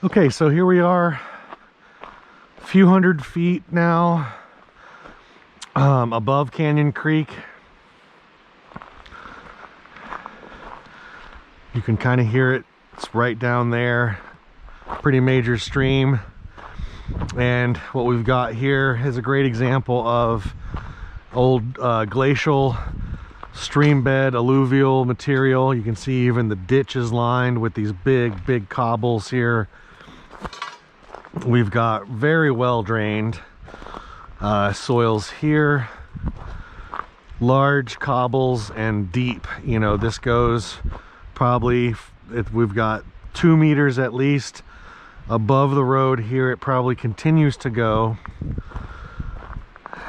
Okay, so here we are, a few hundred feet now above Canyon Creek. You can kind of hear it. It's right down there. Pretty major stream. And what we've got here is a great example of old glacial stream bed alluvial material. You can see even the ditch is lined with these big cobbles here. We've got very well drained soils here, large cobbles and deep. You know, this goes probably, we've got 2 meters at least above the road here. It probably continues to go.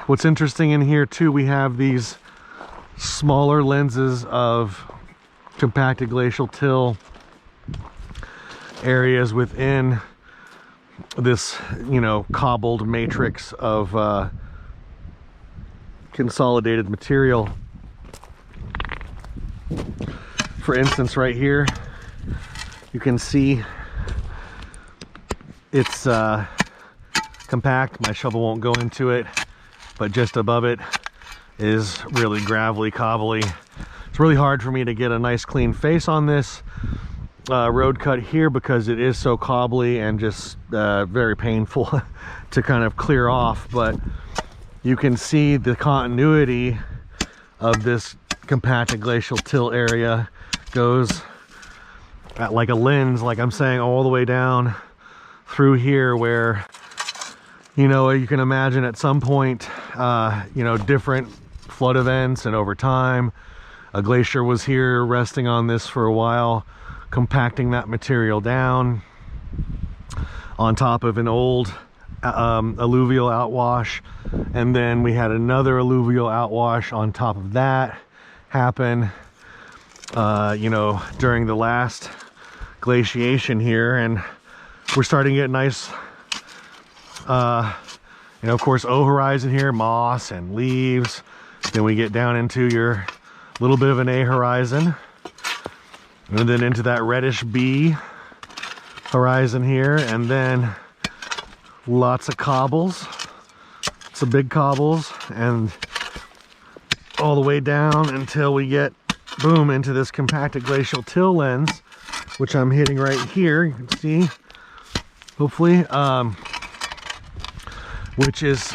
What's interesting in here too, we have these smaller lenses of compacted glacial till areas within this, you know, cobbled matrix of consolidated material. For instance, right here, you can see it's compact. My shovel won't go into it, but just above it is really gravelly, cobbly. It's really hard for me to get a nice clean face on this road cut here because it is so cobbly and just very painful to kind of clear off. But you can see the continuity of this compacted glacial till area goes at like a lens, like I'm saying, all the way down through here, where, you know, you can imagine at some point, you know, different flood events, and over time a glacier was here resting on this for a while, compacting that material down on top of an old alluvial outwash. And then we had another alluvial outwash on top of that happen, you know, during the last glaciation here. And we're starting to get nice, you know, of course, O-horizon here, moss and leaves. Then we get down into your little bit of an A horizon, and then into that reddish B horizon here, and then lots of cobbles, some big cobbles, and all the way down until we get, boom, into this compacted glacial till lens, which I'm hitting right here. You can see, hopefully, which is,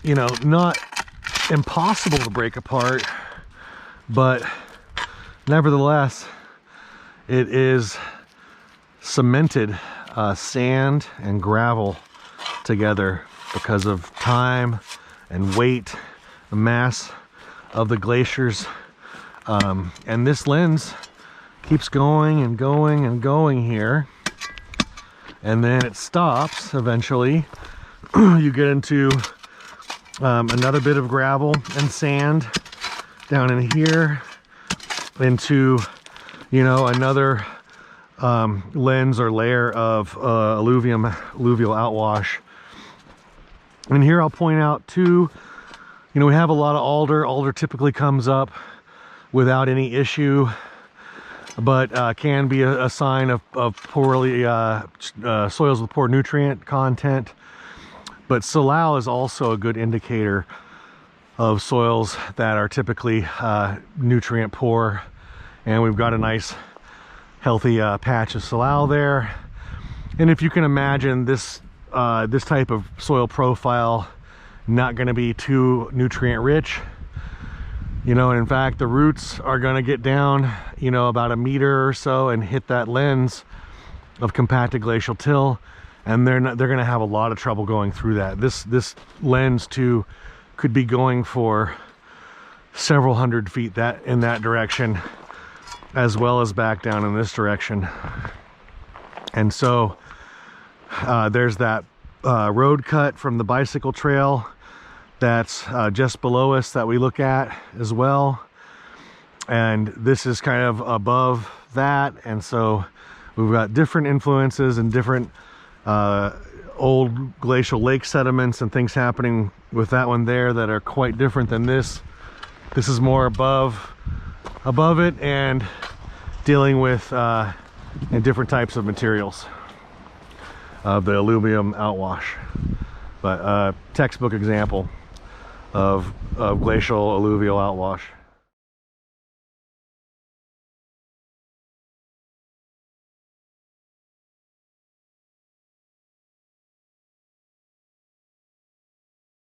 you know, not impossible to break apart, but nevertheless it is cemented sand and gravel together because of time and weight, the mass of the glaciers, and this lens keeps going and going and going here, and then it stops eventually. You get into another bit of gravel and sand down in here, into, you know, another lens or layer of alluvial outwash. And here I'll point out too, you know, we have a lot of alder. Alder typically comes up without any issue, but can be a sign of poorly soils with poor nutrient content. But salal is also a good indicator of soils that are typically nutrient poor, and we've got a nice healthy patch of salal there. And if you can imagine this this type of soil profile, not going to be too nutrient rich, you know, and in fact the roots are going to get down, you know, about 1 meter or so and hit that lens of compacted glacial till, and they're going to have a lot of trouble going through that. This lens too could be going for several hundred feet in that direction, as well as back down in this direction. And so there's that road cut from the bicycle trail that's just below us that we look at as well, and this is kind of above that. And so we've got different influences and different old glacial lake sediments and things happening with that one there that are quite different than this. This is more above it and dealing with different types of materials. of the alluvium outwash. But textbook example of glacial alluvial outwash.